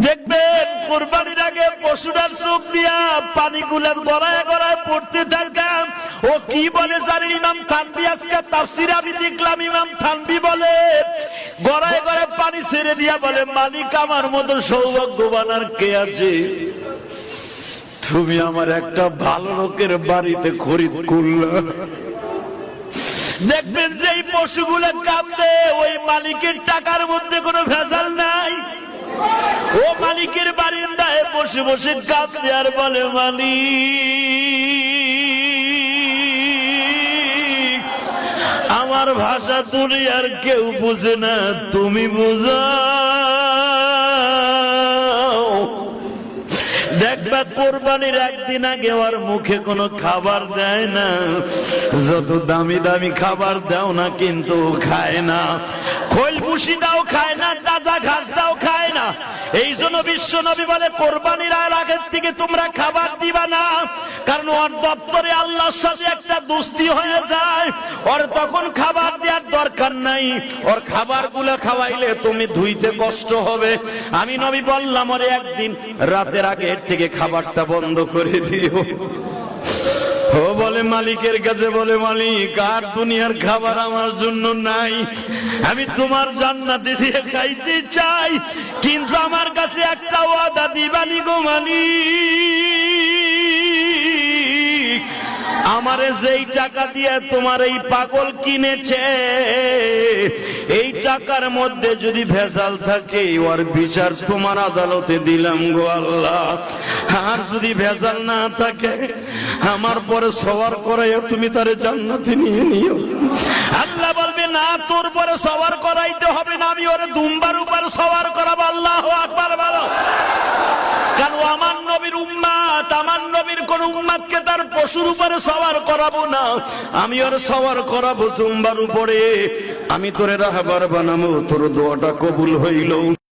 দেখবেন কুরবানির আগে পশুটার চোখ দিয়া পানিগুলার গড়ায় গড়ায় পড়তে থাকতাম। ও কি বলে জানি ইমাম থানভী আজকে তাফসিরে আমি দেখলাম ইমাম থানভী বলে গড়ায় গড়ায় পানি ছেড়ে দিয়া বলে, মালিক আমার মতো সৌভাগ্যবান আর কে আছে? তুমি আমার একটা ভালো লোকের বাড়িতে খরিদ করলা। দেখবেন যে এই পশুগুলো কাঁদে ওই মালিকের টাকার মধ্যে কোনো ভেজাল নাই। ও মালিকের বারিন্দায় বসে বসে কাঁদে আর বলে, মালিক আমার ভাষা তুলি আর কেউ বুঝে না, তুমি বুঝাও। দেখবা কোরবানির একদিন আগে ওর মুখে কোনো খাবার দেয় না, যত দামি দামি খাবার দাও না কিন্তু খায় না, খোল ভুসি দাও খায় না, তাজা ঘাস দাও খায় না। এই জন্য বিশ্ব নবী বলে কোরবানির আগের থেকে তোমরা খাবার দিবা না, কারণ ওর দপ্তরে আল্লাহর সাথে একটা দোস্তি হয়ে যায়, ওর তখন খাবার দেওয়ার দরকার নাই। ওর খাবার গুলা খাওয়াইলে তুমি ধুইতে কষ্ট হবে। আমি নবী বললাম ওরে একদিন রাতের আগে থেকে খাবারটা বন্ধ করে দিও। ও বলে মালিকের কাছে বলে, মালিক আর দুনিয়ার খাবার আমার জন্য নাই, আমি তোমার জান্নাতে দিয়ে খাইতে চাই, কিন্তু আমার কাছে একটা ওয়াদা দিবানি গো মালিক, আমারে যেই টাকা দিয়ে তোমার এই পাগল কিনেছে এই টাকার মধ্যে যদি ভেজাল থাকে ওর বিচার তোমার আদালতে দিলাম গো আল্লাহ, আর যদি ভেজাল না থাকে আমার পরে সওয়ার করাইয়া তুমি তারে জান্নাতে নিয়ে নিও। আল্লাহ বলবে না, তোর পরে সওয়ার করাইতে হবে না, আমি ওরে দুম্বার উপর সওয়ার করাবো। আল্লাহু আকবার বলো। কারণ আমার নবীর উম্মত, আমার নবীর কোন উম্মতকে তার পশুর উপরে সওয়ার করাবো না, আমি ওর সওয়ার করাবো দুম্বার উপরে। আমি তোরে রাহবার বানাবো, তোর দোয়াটা কবুল হইল।